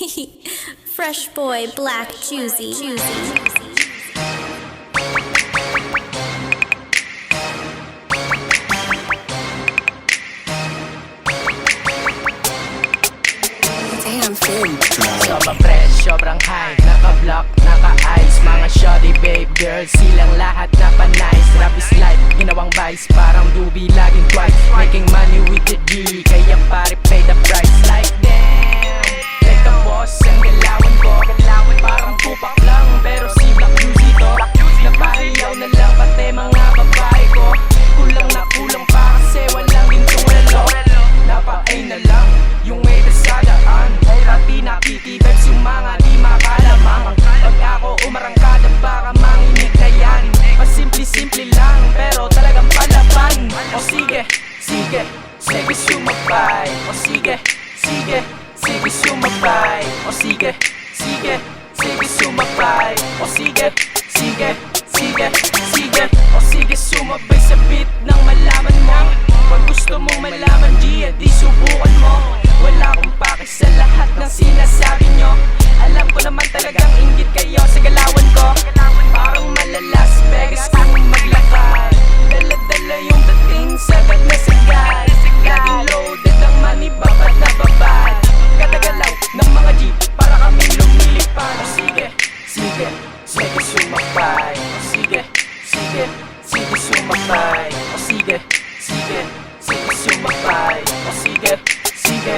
Fresh boy, black, juicy. Sobrang fresh, sobrang high, naka-block, naka-ice. Mga shoddy babe girls, silang lahat na pa-nice. Rap is life, ginawang vice, parang doobie, laging twice. Making money with the G, kaya pare pay the price. Like damn, like a boss, ang galawan ko. Parang tupak lang, pero si Black Juicy to. Napahiyaw na lang pati mga babae ko. Kulang na kulang pa kasi walang gintong relo. Napakay na lang, yung may dasadaan. Pati nakikibag yung mga di makalamang. Pag ako umarangkada baka manginig na yan. Pasimple-simple lang pero talagang palaban. O sige, sige, sige sumabay. O sige, sige, sige sumabay. O sige, sige, sige sumabay. O sige, sige, sige, sige. O sige sumabay sa beat nang malaman mo. Pag gusto mong malaman G, di subukan mo. Wala akong pake sa lahat ng sinasabi nyo. Alam ko naman talagang inggit kayo sa galawan ko. Parang malalas Vegas kung maglakad. Dala-dala yung dating sagad na sagad. Laging loaded ang money, babad na babad. Katagalaw ng mga G para kaming lumilipad. O sige, sige, sige sumabay. O sige, sige, sige sumabay. O sige, sige, sige sumabay. O sige, sige,